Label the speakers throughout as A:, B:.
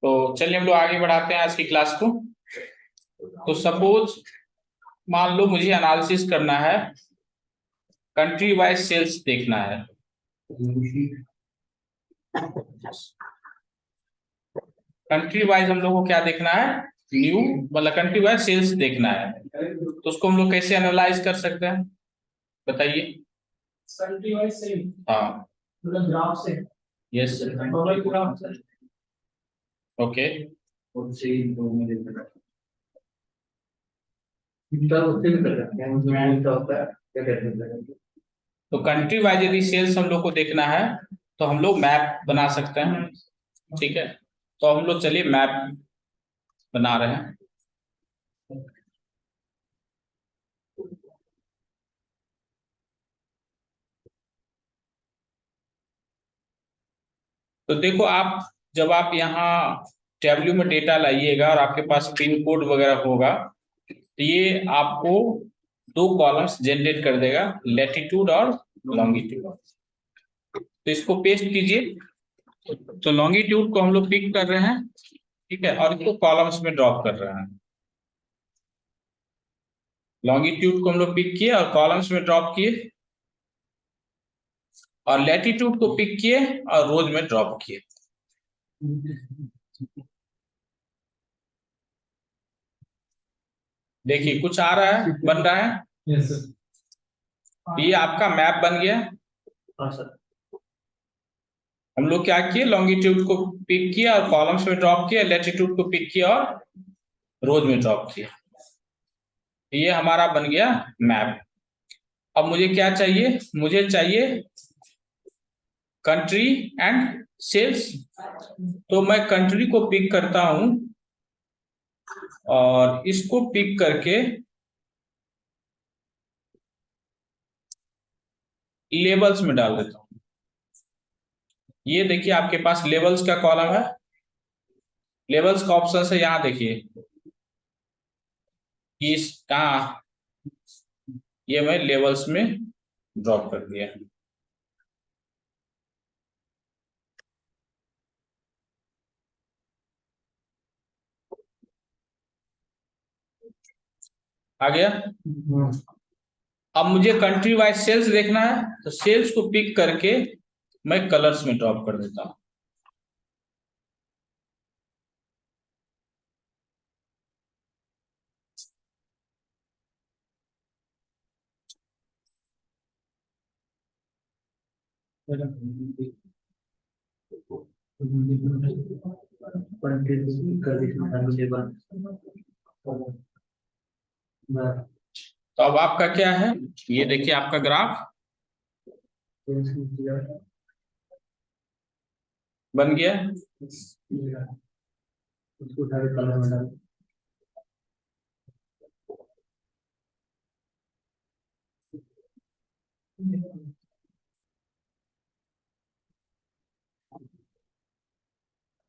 A: तो चलिए हम लोग आगे बढ़ाते हैं आज की क्लास को। तो सपोज मान लो मुझे एनालिसिस करना है, कंट्री वाइज सेल्स देखना है। कंट्री वाइज हम लोग को क्या देखना है, न्यू मतलब कंट्री वाइज सेल्स देखना है। तो उसको हम लोग कैसे एनालाइज कर सकते हैं, बताइए। कंट्री वाइज सेल, हाँ मतलब ग्राफ से। यस ग्राफ से। ओके। तो कंट्री वाइज यदि सेल्स हम लोग को देखना है तो हम लोग मैप बना सकते हैं, ठीक है। तो हम लोग चलिए मैप बना रहे हैं। तो देखो आप, जब आप यहाँ टेबल्यू में डेटा लाइएगा और आपके पास पिन कोड वगैरह होगा तो ये आपको दो कॉलम्स जनरेट कर देगा, लैटिट्यूड और लॉन्गिट्यूड। तो इसको पेस्ट कीजिए। तो लॉन्गिट्यूड को हम लोग पिक कर रहे हैं, ठीक है, और इसको कॉलम्स में ड्रॉप कर रहे हैं। लॉन्गिट्यूड को हम लोग पिक किए और कॉलम्स में ड्रॉप किए, और लैटिट्यूड को पिक किए और रोज में ड्रॉप किए। देखिए कुछ आ रहा है, बन रहा है। yes, ये आपका मैप बन गया। हाँ सर। हम लोग क्या किए, लॉन्गिट्यूड को पिक किया और कॉलम्स में ड्रॉप किया, लैटिट्यूड को पिक किया और रोज में ड्रॉप किया। ये हमारा बन गया मैप। अब मुझे क्या चाहिए, मुझे चाहिए कंट्री एंड सेल्स। तो मैं कंट्री को पिक करता हूं और इसको पिक करके लेबल्स में डाल देता हूं। ये देखिए आपके पास लेबल्स का कॉलम है, लेबल्स का ऑप्शन है, यहाँ देखिए इस कहाँ, ये मैं लेबल्स में ड्रॉप कर दिया। आ गया। अब मुझे कंट्री वाइज सेल्स देखना है तो सेल्स को पिक करके मैं कलर्स में ड्रॉप कर देता हूं। तो अब आपका क्या है, ये देखिए आपका ग्राफ बन गया।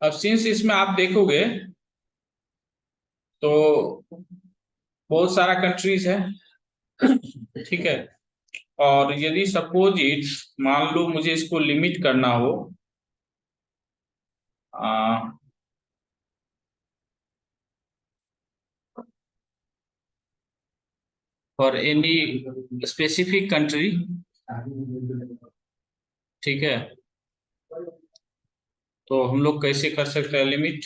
A: अब सिंस इसमें आप देखोगे तो बहुत सारा कंट्रीज है, ठीक है। और यदि सपोज इट, मान लो मुझे इसको लिमिट करना हो फॉर एनी स्पेसिफिक कंट्री, ठीक है, तो हम लोग कैसे कर सकते हैं लिमिट।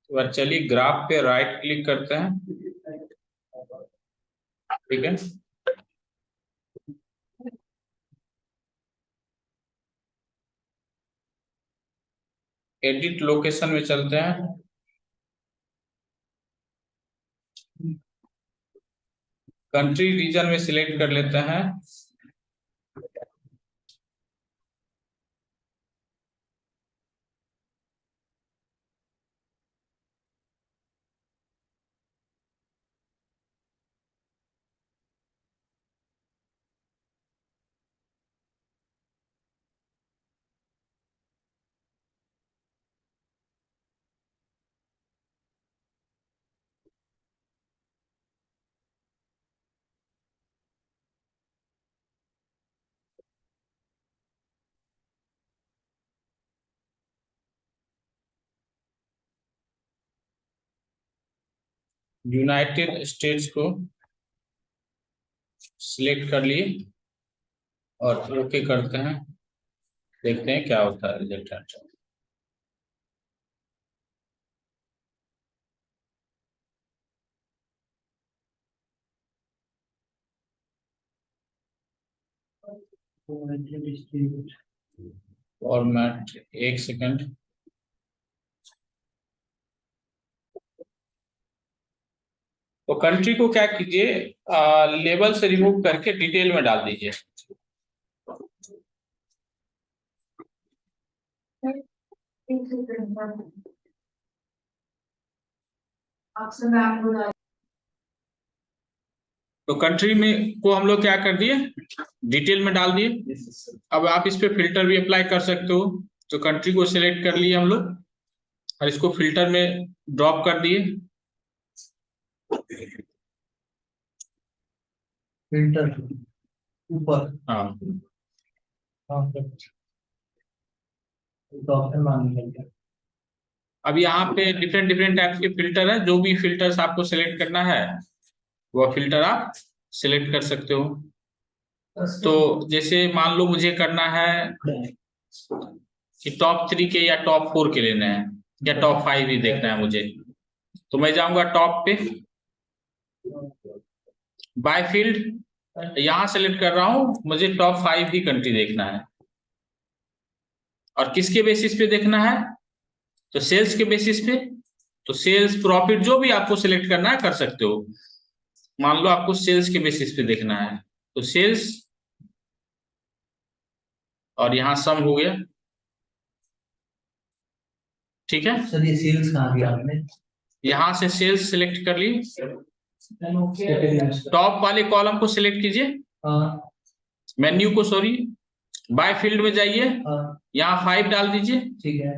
A: तो चलिए ग्राफ पे राइट क्लिक करते हैं, ठीक है। एडिट लोकेशन में चलते हैं, कंट्री रीजन में सिलेक्ट कर लेते हैं। यूनाइटेड स्टेट्स को सिलेक्ट कर लिए और ओके करते हैं, देखते हैं क्या होता है रिजल्ट। फॉर्मेट, एक सेकंड। तो कंट्री को क्या कीजिए, लेबल से रिमूव करके डिटेल में डाल दीजिए। तो कंट्री में को हम लोग क्या कर दिए, डिटेल में डाल दिए। अब आप इस पे फिल्टर भी अप्लाई कर सकते हो। तो कंट्री को सिलेक्ट कर लिए हम लोग और इसको फिल्टर में ड्रॉप कर दिए।
B: फिल्टर ऊपर,
A: हाँ, अब यहाँ पे डिफरेंट डिफरेंट टाइप के फिल्टर है। जो भी फिल्टर्स आपको सिलेक्ट करना है वो फिल्टर आप सिलेक्ट कर सकते हो। तो जैसे मान लो मुझे करना है कि टॉप 3 के या टॉप 4 के लेने हैं या टॉप 5 ही देखना है मुझे, तो मैं जाऊंगा टॉप पे, बाय फील्ड यहां सेलेक्ट कर रहा हूं, मुझे टॉप 5 ही कंट्री देखना है। और किसके बेसिस पे देखना है, तो सेल्स के बेसिस पे। तो सेल्स प्रॉफिट जो भी आपको सिलेक्ट करना है कर सकते हो। मान लो आपको सेल्स के बेसिस पे देखना है तो सेल्स, और यहाँ सम हो गया। ठीक है
B: सर, ये सेल्स कहाँ गया आपने?
A: यहाँ से सेल्स सिलेक्ट कर ली। टॉप वाले कॉलम को सिलेक्ट कीजिए, मेन्यू को, सॉरी, बाय फील्ड में जाइए, यहाँ 5 डाल दीजिए।
B: ठीक है।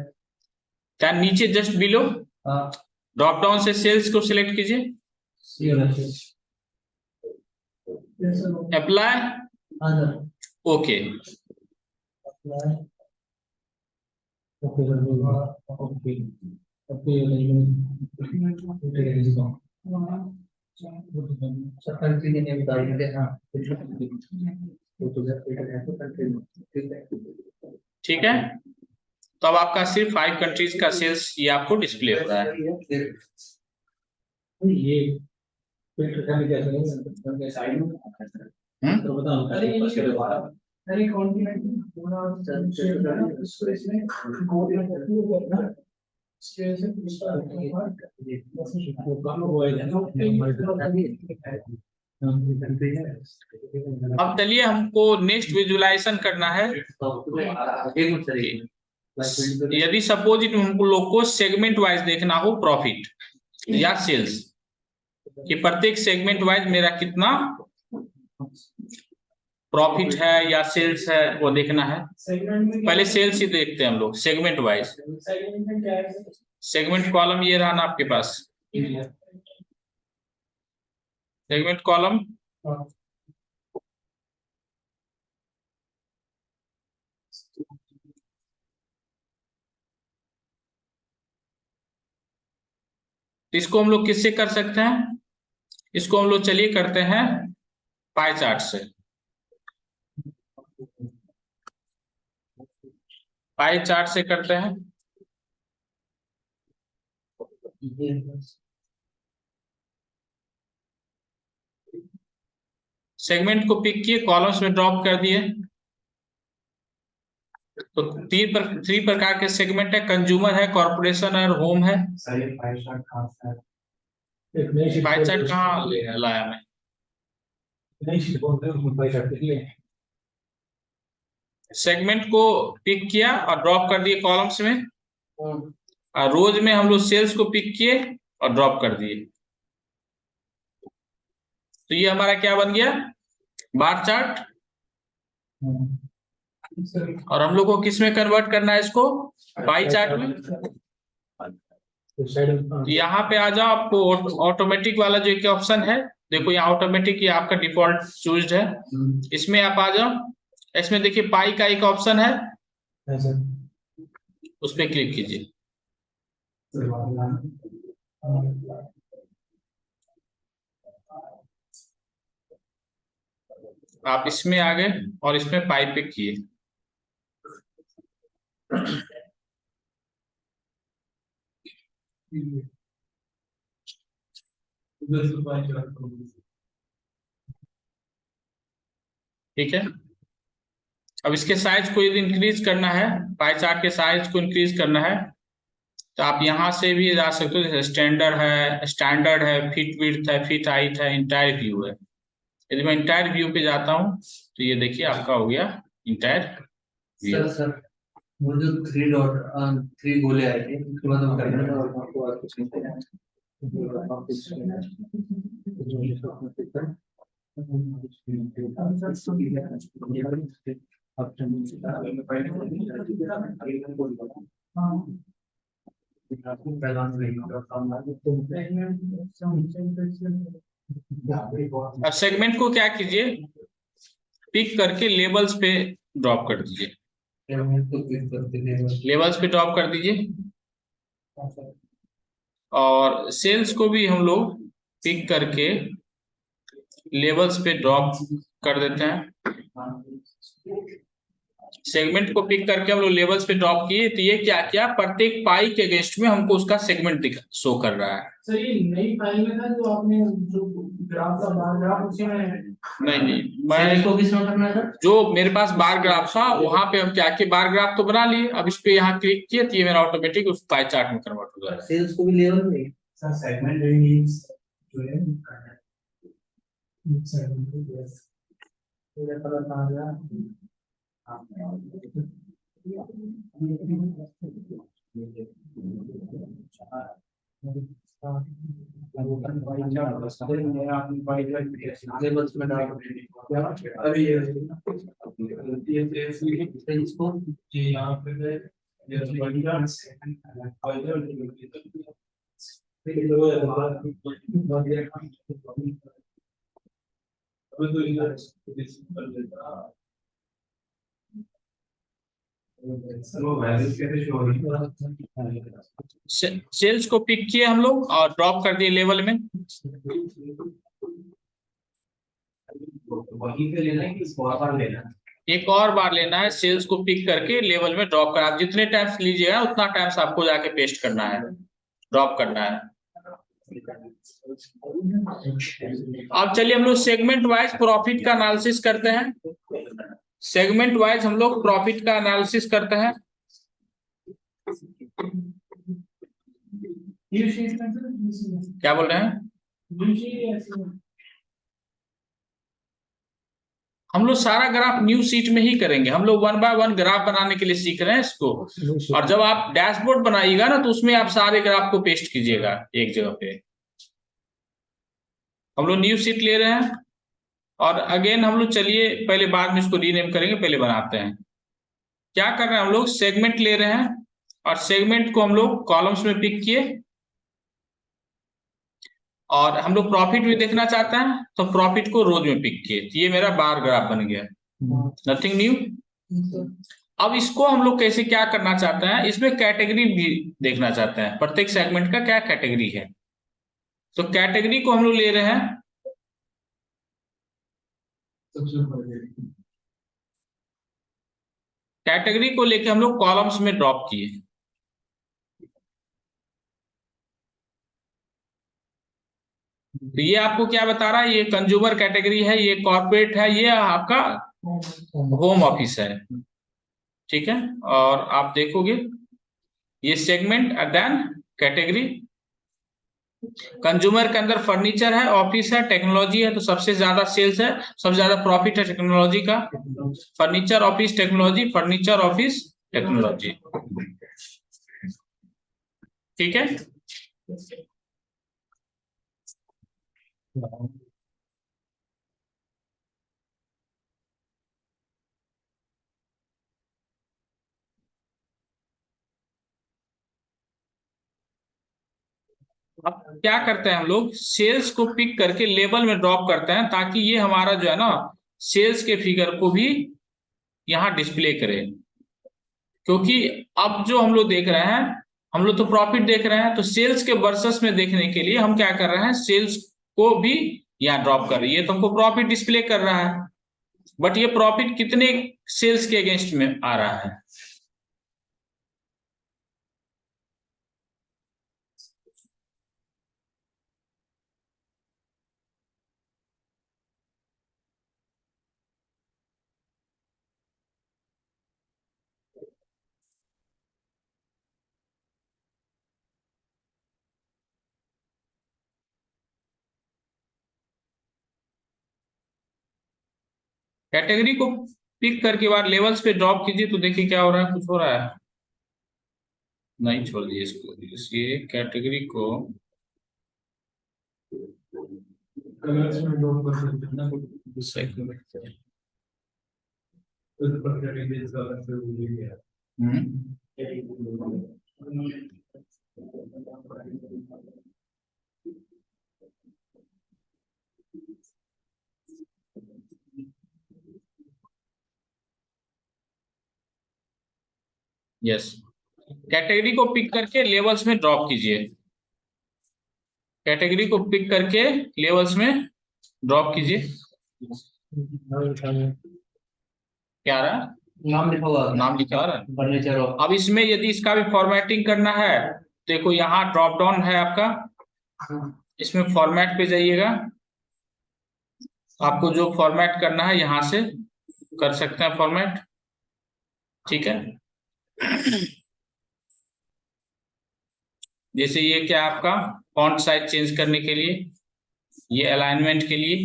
A: क्या नीचे जस्ट बिलो ड्रॉप डाउन से सेल्स को सिलेक्ट कीजिए, अप्लाई, ओके। ठीक है, तो अब आपका सिर्फ 5 कंट्रीज का सेल्स ये आपको डिस्प्ले हो रहा है। ये अब चलिए हमको नेक्स्ट विजुलाइजेशन करना है। यदि सपोज इट हम लोग को सेगमेंट वाइज देखना हो प्रॉफिट या सेल्स, कि प्रत्येक सेगमेंट वाइज मेरा कितना प्रॉफिट है या सेल्स है वो देखना है। पहले सेल्स ही देखते हैं हम लोग सेगमेंट वाइज। सेगमेंट कॉलम ये रहा ना आपके पास, सेगमेंट कॉलम। इसको हम लोग किससे कर सकते हैं, इसको हम लोग चलिए करते हैं पाई चार्ट से। पाई चार्ट से करते हैं। सेगमेंट को पिक किए, कॉलम्स में ड्रॉप कर दिए। तो 3 प्रकार के सेगमेंट है, कंज्यूमर है, कॉर्पोरेशन है और होम है। पाई चार्ट कहाँ लाया मैं, सेगमेंट को पिक किया और ड्रॉप कर दिए कॉलम्स में, और रोज में हम लोग सेल्स को पिक किए और ड्रॉप कर दिए। तो ये हमारा क्या बन गया, बार चार्ट। और हम लोग को किस में कन्वर्ट करना है इसको, पाई चार्ट में। तो यहाँ पे आ जाओ, आपको ऑटोमेटिक वाला जो एक ऑप्शन है, देखो यहाँ ऑटोमेटिक ये आपका डिफॉल्ट चूज्ड है, इसमें आप आ जाओ। इसमें देखिए पाई का एक ऑप्शन है, उस पर क्लिक कीजिए। आप इसमें आ गए और इसमें पाई पे किए। ठीक है, अब इसके साइज को यदि इंक्रीज करना है, पाई चार्ट के साइज को इंक्रीज करना है, तो आप यहां से भी जा सकते हो। जैसे स्टैंडर्ड है, फिट विड्थ है, फिट हाइट है, इंटायर व्यू है। यदि मैं इंटायर व्यू पे जाता हूं तो ये देखिए आपका हो गया इंटायर व्यू।
B: सर वो जो थ्री डॉट थ्री गोले आए थे उसके बाद हम करना था और आपको और कुछ नहीं करना।
A: अब सेगमेंट को क्या कीजिए, पिक करके लेबल्स पे ड्रॉप कर दीजिए। लेबल्स पे ड्रॉप कर दीजिए, और सेल्स को भी हम लोग पिक करके लेबल्स पे ड्रॉप कर देते हैं। सेगमेंट को पिक करके हम लोग लेवल्स पे ड्रॉप किए, तो ये क्या किया, प्रत्येक पाई के अगेंस्ट में हमको उसका सेगमेंट शो कर रहा है।
C: सर ये नई फाइल में था जो आपने जो ग्राफ का बार ग्राफ उसी में
A: नहीं, मैं
B: इसको किस में करना है सर?
A: जो मेरे पास बार ग्राफ था वहां पे हम क्या किए, बार ग्राफ तो बना लिए, अब इस पे यहाँ क्लिक किए तो ये मेरा ऑटोमेटिक उस पाई चार्ट में कन्वर्ट हो जाएगा।
B: सेल्स को भी लेवल में
C: सर सेगमेंट रेंज जो है सेगमेंट यस ये पता था गया।
B: लेवल्स में डाल
C: अभी ये
B: इसको
C: जी यहाँ पे ये बढ़िया
A: सेल्स को पिक किए हम लोग और ड्रॉप कर दिए लेवल में।
C: वहीं पे लेना है कि बार लेना है?
A: एक और बार लेना है, सेल्स को पिक करके लेवल में ड्रॉप करना। आप जितने टाइम्स लीजिएगा उतना टाइम्स आपको जाके पेस्ट करना है, ड्रॉप करना है। अब चलिए हम लोग सेगमेंट वाइज प्रॉफिट का एनालिसिस करते हैं। सेगमेंट वाइज हम लोग प्रॉफिट का एनालिसिस करते हैं। क्या बोल रहे हैं? हम लोग सारा ग्राफ न्यू सीट में ही करेंगे। हम लोग 1 बाय 1 ग्राफ बनाने के लिए सीख रहे हैं इसको। और जब आप डैशबोर्ड बनाइएगा ना तो उसमें आप सारे ग्राफ को पेस्ट कीजिएगा एक जगह पे। हम लोग न्यू सीट ले रहे हैं और अगेन हम लोग, चलिए पहले बाद में इसको रीनेम करेंगे, पहले बनाते हैं। क्या कर रहे हैं हम लोग, सेगमेंट ले रहे हैं और सेगमेंट को हम लोग कॉलम्स में पिक किए, और हम लोग प्रॉफिट भी देखना चाहते हैं तो प्रॉफिट को रोज में पिक किए। ये मेरा बार ग्राफ बन गया, नथिंग न्यू। अब इसको हम लोग कैसे क्या करना चाहते हैं, इसमें कैटेगरी भी देखना चाहते हैं, प्रत्येक सेगमेंट का क्या कैटेगरी है। तो कैटेगरी को हम लोग ले रहे हैं, कैटेगरी को लेके हम लोग कॉलम्स में ड्रॉप किए। तो ये आपको क्या बता रहा है, ये कंज्यूमर कैटेगरी है, ये कॉर्पोरेट है, ये आपका होम ऑफिस है। ठीक है, और आप देखोगे ये सेगमेंट देन कैटेगरी। कंज्यूमर के अंदर फर्नीचर है, ऑफिस है, टेक्नोलॉजी है, तो सबसे ज्यादा सेल्स है, सबसे ज्यादा प्रॉफिट है टेक्नोलॉजी का। Furniture office technology, furniture office technology. ठीक है, अब क्या करते हैं हम लोग, सेल्स को पिक करके लेवल में ड्रॉप करते हैं ताकि ये हमारा जो है ना सेल्स के फिगर को भी यहाँ डिस्प्ले करे। क्योंकि अब जो हम लोग देख रहे हैं, हम लोग तो प्रॉफिट देख रहे हैं, तो सेल्स के वर्सेस में देखने के लिए हम क्या कर रहे हैं, सेल्स को भी यहाँ ड्रॉप कर रही है, तो हमको प्रॉफिट डिस्प्ले कर रहा है। बट ये प्रॉफिट कितने सेल्स के अगेंस्ट में आ रहा है? कैटेगरी को पिक करके बाद लेवल्स पे ड्रॉप कीजिए तो देखिए क्या हो रहा है, कुछ हो रहा है? नहीं, छोड़ दीजिए इसको। ये कैटेगरी को
C: कलर्स में ड्रॉप कर सकते हैं ना, उस पर कैटेगरीज का अलग से वो भी है।
A: यस, कैटेगरी को पिक करके लेवल्स में ड्रॉप कीजिए। कैटेगरी को पिक करके लेवल्स में ड्रॉप कीजिए। क्या आ रहा है?
B: नाम लिखा हुआ
A: नाम लिखा आ रहा है।
B: Furniture of.
A: अब इसमें यदि इसका भी फॉर्मेटिंग करना है, देखो यहाँ ड्रॉप डाउन है आपका, इसमें फॉर्मेट पे जाइएगा। आपको जो फॉर्मेट करना है यहाँ से कर सकते हैं फॉर्मेट, ठीक है। जैसे ये क्या आपका फॉन्ट साइज चेंज करने के लिए, ये अलाइनमेंट के लिए,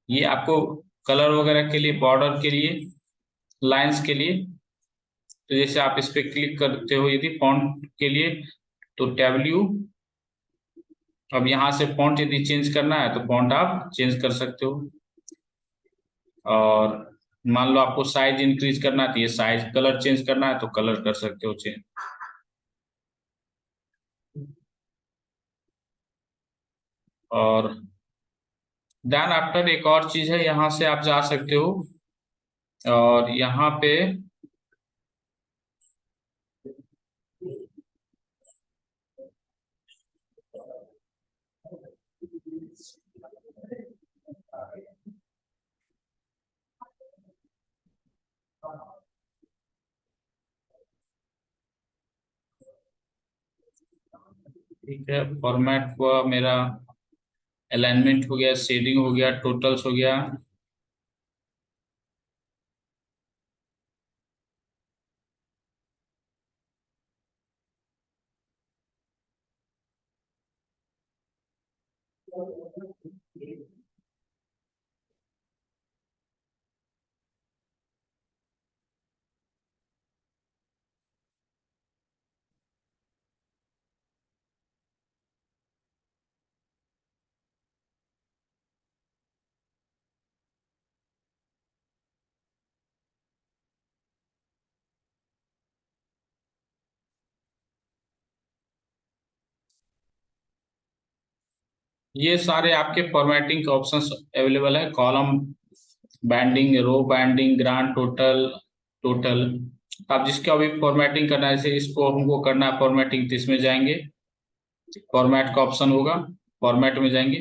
A: ये आपको कलर वगैरह के लिए, बॉर्डर के लिए, लाइंस के लिए। तो जैसे आप इस पे क्लिक करते हो यदि फॉन्ट के लिए तो W, अब यहाँ से फॉन्ट यदि चेंज करना है तो फॉन्ट आप चेंज कर सकते हो। और मान लो आपको साइज इंक्रीज करना है तो ये साइज, कलर चेंज करना है तो कलर कर सकते हो चेंज। और देन आफ्टर एक और चीज है, यहाँ से आप जा सकते हो और यहाँ पे ठीक है, फॉर्मेट हुआ मेरा, अलाइनमेंट हो गया, शेडिंग हो गया, टोटल्स हो गया। ये सारे आपके फॉर्मेटिंग के ऑप्शंस अवेलेबल है, कॉलम बैंडिंग, रो बैंडिंग, ग्रांड टोटल, टोटल। आप जिसका भी फॉर्मेटिंग करना है, जैसे इसको हमको करना है फॉर्मेटिंग, तो इसमें जाएंगे, फॉर्मेट का ऑप्शन होगा, फॉर्मेट में जाएंगे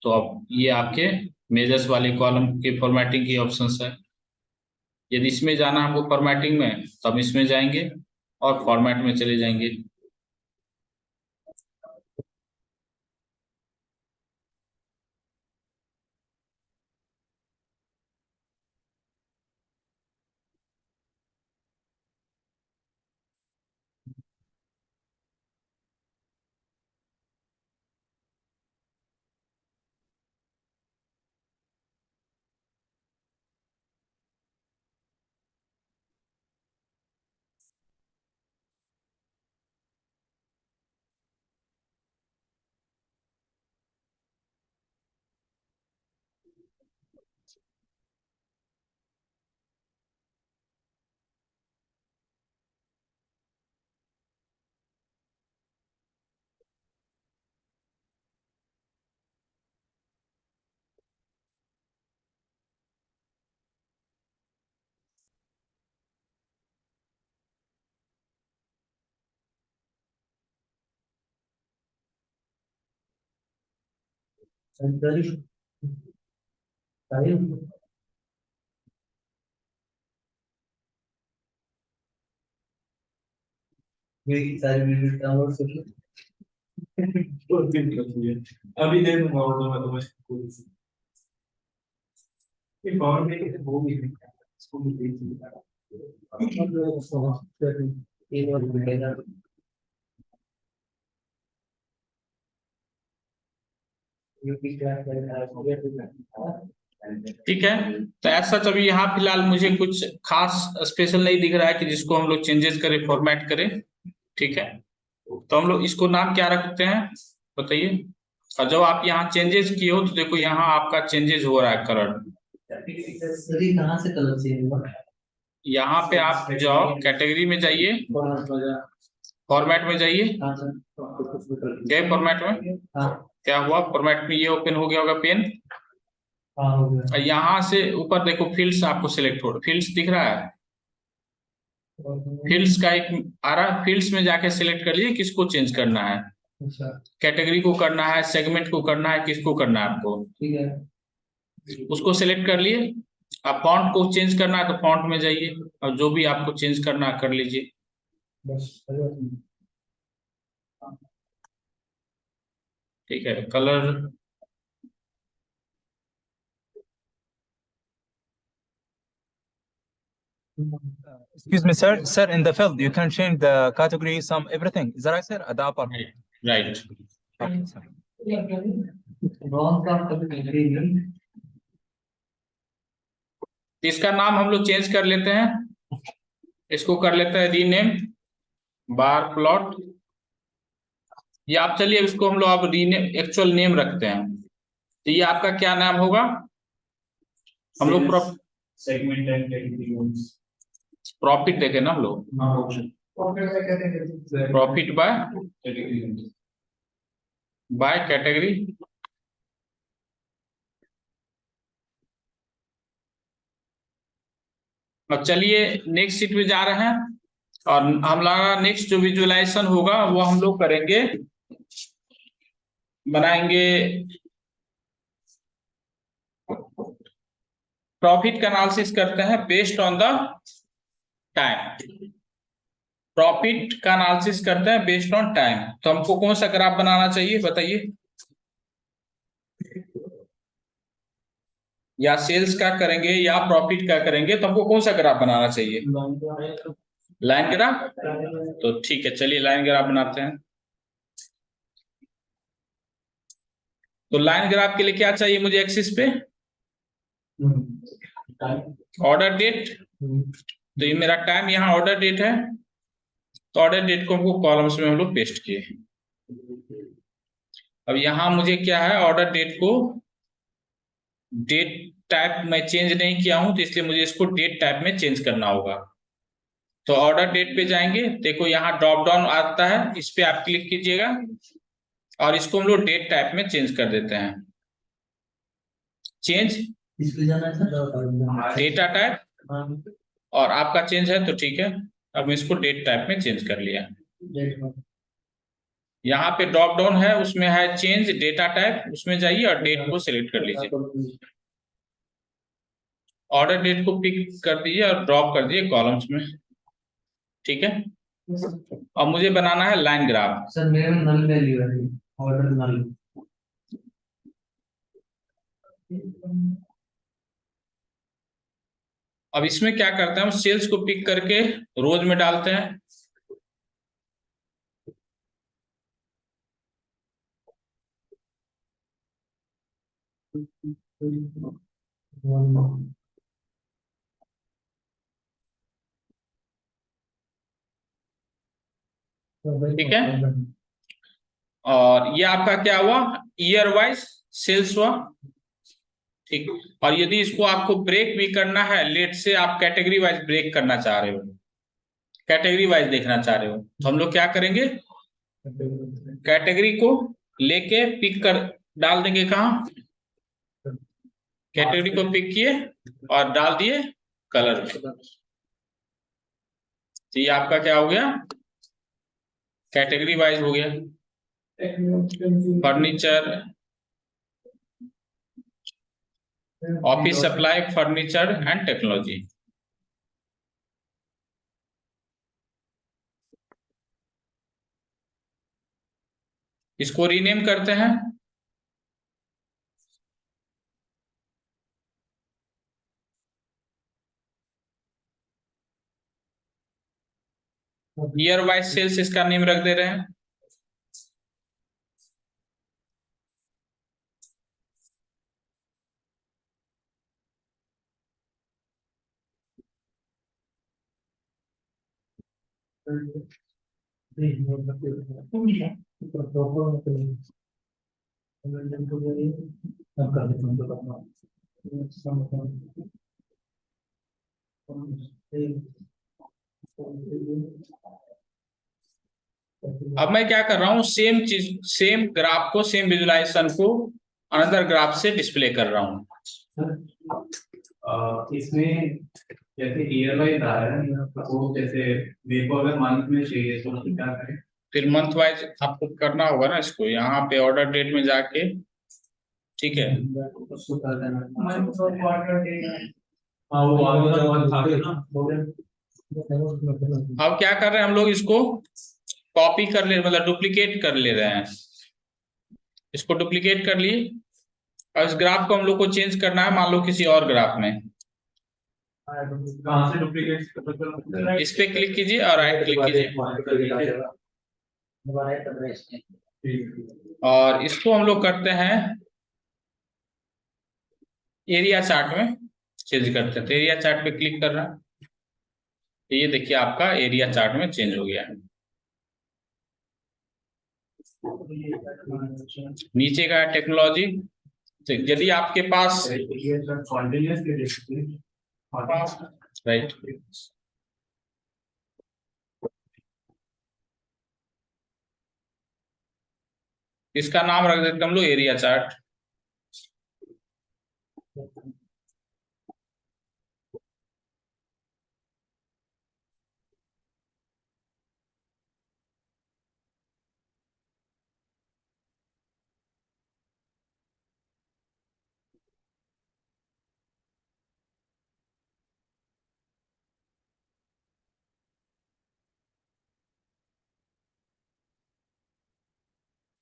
A: तो अब ये आपके मेजर्स वाले कॉलम के फॉर्मेटिंग की ऑप्शंस है। यदि इसमें जाना है हमको फॉर्मेटिंग में तो हम इसमें जाएंगे और फॉर्मेट में चले जाएंगे।
B: मेरी सारी वीडियो डाउनलोड कर लो।
C: अभी दे दूंगा और मैं तुम्हें ये फॉर्म में वो भी है इसको भी दे दूंगा
B: एक और मिलेगा। यूपी क्या
A: ठीक है। तो ऐसा अभी यहाँ फिलहाल मुझे कुछ खास स्पेशल नहीं दिख रहा है कि जिसको हम लोग चेंजेस करें, फॉर्मेट करें। ठीक है, तो हम लोग इसको नाम क्या रखते हैं बताइए। और जब आप यहाँ चेंजेस किए हो तो देखो यहाँ आपका चेंजेस हो रहा है कलर।
B: सर कहाँ से कलर चेंज हुआ?
A: यहाँ पे आप जाओ, कैटेगरी में जाइए, फॉर्मेट में जाइए, गए फॉर्मेट में,
B: हाँ
A: क्या हुआ फॉर्मेट में, ये ओपन हो गया होगा पेन।
B: हाँ हो गया।
A: और यहाँ से ऊपर देखो फील्ड्स आपको सिलेक्ट हो, फील्ड्स दिख रहा है, फील्ड्स का एक आ रहा है, फील्ड्स में जाके सिलेक्ट कर लीजिए किसको चेंज करना है,
B: अच्छा
A: कैटेगरी को करना है, सेगमेंट को करना है, किसको करना है आपको,
B: ठीक है।
A: उसको सिलेक्ट कर लिए। अब फॉन्ट को चेंज करना है तो फॉन्ट में जाइए और जो भी आपको चेंज करना है कर लीजिए।
B: बस
A: ठीक है, colour
D: Excuse me, sir. Sir, in the field, you can change the category, some everything. Is that right, sir? At the upper.
A: Right.
D: Okay, sir.
B: Wrong का कभी नहीं।
A: इसका नाम हम लोग चेंज कर लेते हैं, इसको कर लेते हैं रीनेम बार प्लॉट। ये आप चलिए इसको हम लोग अब रीनेम एक्चुअल नेम रखते हैं। तो ये आपका क्या नाम होगा, हम लोग
C: सेगमेंट एंड कैटेगरी
A: प्रॉफिट देखे ना हम लोग, प्रॉफिट बाय कैटेगरी। अब चलिए नेक्स्ट शीट में जा रहे हैं और हमारा नेक्स्ट जो विजुअलाइजेशन होगा वो हम लोग करेंगे, बनाएंगे प्रॉफिट का एनालिसिस करते हैं based on the time. Profit का एनालिसिस करते हैं बेस्ड ऑन टाइम। तो हमको कौन सा ग्राफ बनाना चाहिए बताइए, या सेल्स का करेंगे या प्रॉफिट का करेंगे, तो हमको कौन सा ग्राफ बनाना चाहिए, लाइन ग्राफ। तो ठीक है, चलिए लाइन ग्राफ बनाते हैं। तो लाइन ग्राफ के लिए क्या चाहिए मुझे, एक्सिस पे ऑर्डर डेट। तो ये मेरा टाइम यहाँ ऑर्डर डेट है, तो ऑर्डर डेट को हमको कॉलम्स में हम लोग पेस्ट किए। अब यहाँ मुझे क्या है, ऑर्डर डेट को डेट टाइप में चेंज नहीं किया हूं, तो इसलिए मुझे इसको डेट टाइप में चेंज करना होगा। तो ऑर्डर डेट पे जाएंगे, देखो यहाँ ड्रॉप डाउन आता है, इस पे आप क्लिक कीजिएगा और इसको हम लोग डेट टाइप में चेंज कर देते हैं। चेंज डेटा टाइप, और आपका चेंज है तो ठीक है। अब इसको डेट टाइप में चेंज कर लिया। यहाँ पे ड्रॉप डाउन है, उसमें है चेंज डेटा टाइप, उसमें जाइए और डेट को सिलेक्ट कर लीजिए। ऑर्डर डेट को पिक कर दीजिए और ड्रॉप कर दीजिए कॉलम्स में। ठीक है, अब मुझे बनाना है लाइन ग्राफ।
B: सर मेरे में नल वैल्यू है, ऑर्डर नल।
A: अब इसमें क्या करते हैं, हम सेल्स को पिक करके रोज में डालते हैं। ठीक है, और ये आपका क्या हुआ, ईयर वाइज सेल्स हुआ। ठीक, और यदि इसको आपको ब्रेक भी करना है, लेट से आप कैटेगरी वाइज ब्रेक करना चाह रहे हो, कैटेगरी वाइज देखना चाह रहे हो, तो हम लोग क्या करेंगे, कैटेगरी को लेके पिक कर डाल देंगे। कहाँ, कैटेगरी को पिक किए और डाल दिए कलर। तो ये आपका क्या हो गया, कैटेगरी वाइज हो गया। Furniture, office supply, furniture and technology. इसको रीनेम करते हैं। ईयर वाइज सेल्स इसका नेम रख दे रहे हैं। अब मैं क्या कर रहा हूँ, सेम चीज, सेम ग्राफ को, सेम विजुलाइजेशन को अनदर ग्राफ से डिस्प्ले कर रहा हूँ।
B: इसमें जैसे ईयर वाइज आ रहा है वो, जैसे मेरे को अगर मंथ में चाहिए तो क्या करें?
A: फिर मंथ वाइज आपको करना होगा ना इसको, यहाँ पे ऑर्डर डेट में जाके, ठीक है।
B: उसको कर देना।
C: मंथ और क्वार्टर डेट।
B: हाँ वो आगे था ना।
A: अब क्या कर रहे हैं हम लोग, इसको कॉपी कर ले, मतलब डुप्लीकेट कर ले रहे हैं। इसको डुप्लीकेट कर लिए और इस ग्राफ को हम लोग को चेंज करना है, मान लो किसी और ग्राफ में।
B: कहाँ से डुप्लीकेट?
A: इस पे क्लिक कीजिए और राइट क्लिक कीजिए और इसको हम लोग करते हैं एरिया चार्ट में चेंज करते हैं। तो एरिया चार्ट पे क्लिक कर रहा है, तो ये देखिए आपका एरिया चार्ट में चेंज हो गया है। नीचे का टेक्नोलॉजी, यदि आपके पास राइट, इसका नाम रख देते हम लोग एरिया चार्ट।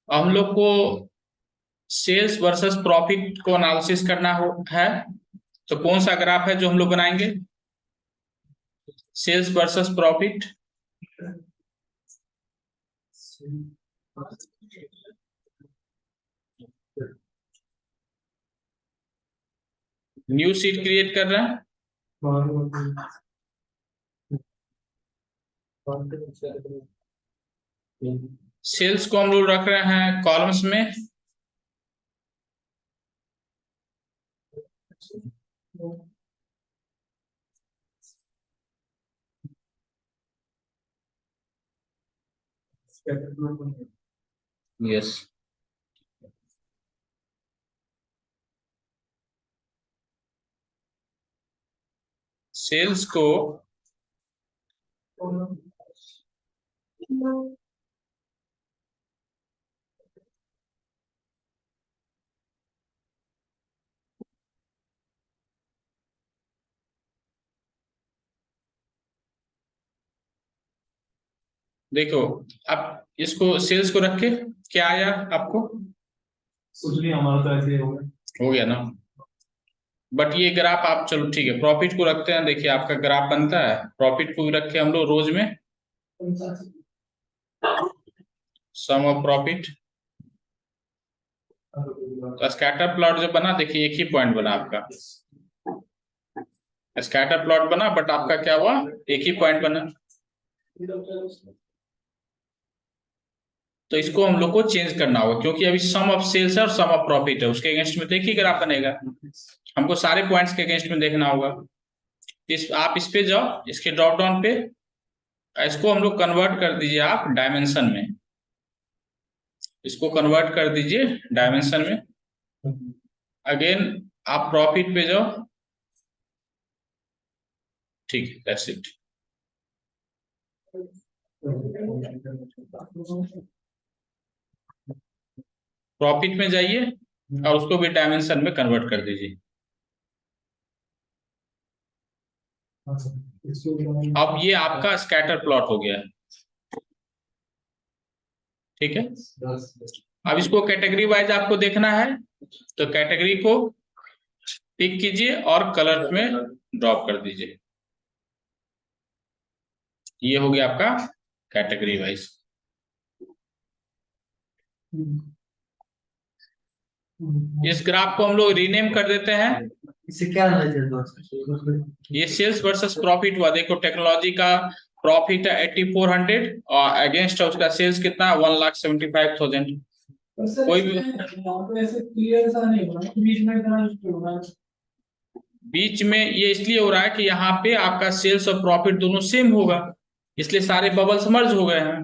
A: हम लोग को सेल्स वर्सेस प्रॉफिट को एनालिसिस करना है, तो कौन सा ग्राफ है जो हम लोग बनाएंगे? Sales versus profit. New sheet create कर रहे हैं। सेल्स को हम लोग रख रहे हैं कॉलम्स में। यस, सेल्स को देखो, अब इसको सेल्स को रख के क्या आया आपको?
B: कुछ नहीं, हमारा तो ऐसे ही
A: हो गया ना। बट ये ग्राफ आप, चलो ठीक है, प्रॉफिट को रखते हैं। देखिए आपका ग्राफ बनता है, प्रॉफिट को भी रखे हम लोग रोज में, सम ऑफ प्रॉफिट। तो स्कैटर प्लॉट जो बना, देखिए एक ही पॉइंट बना आपका, स्कैटर प्लॉट बना, बट आपका क्या हुआ, एक ही पॉइंट बना। तो इसको हम लोग को चेंज करना होगा, क्योंकि अभी सम ऑफ सेल्स है और सम ऑफ प्रॉफिट है, उसके अगेंस्ट में तो एक ही ग्राफ बनेगा। हमको सारे पॉइंट्स के अगेंस्ट में देखना होगा। आप इस पे जाओ, इसके ड्रॉप डाउन पे, इसको हम लोग कन्वर्ट कर दीजिए आप डायमेंशन में। इसको कन्वर्ट कर दीजिए डायमेंशन में। अगेन आप प्रॉफिट पे जाओ, ठीक है, दैट्स इट। प्रॉफिट में जाइए और उसको भी डायमेंशन में कन्वर्ट कर दीजिए। अब ये आपका स्कैटर प्लॉट हो गया है, ठीक है। अब इसको कैटेगरी वाइज आपको देखना है, तो कैटेगरी को टिक कीजिए और कलर्स में ड्रॉप कर दीजिए। ये हो गया आपका कैटेगरी वाइज। इस ग्राफ को हम लोग रीनेम कर देते हैं।
C: इससे क्या रिजल्ट?
A: ये सेल्स वर्सेस प्रॉफिट हुआ। देखो टेक्नोलॉजी का प्रॉफिट है 8400 और अगेंस्ट उसका सेल्स कितना 1,75,000। कोई भी
C: ऐसे क्लियर सा नहीं हो रहा, बीच में इतना हो रहा है।
A: बीच में ये इसलिए हो रहा है कि यहाँ पे आपका सेल्स और प्रॉफिट दोनों सेम होगा, इसलिए सारे बबल्स मर्ज हो गए हैं,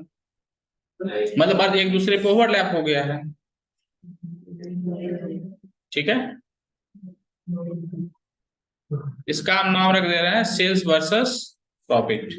A: मतलब आज एक दूसरे पे ओवरलैप हो गया है। ठीक है, इसका हम नाम रख दे रहे हैं सेल्स वर्सेस प्रॉफिट।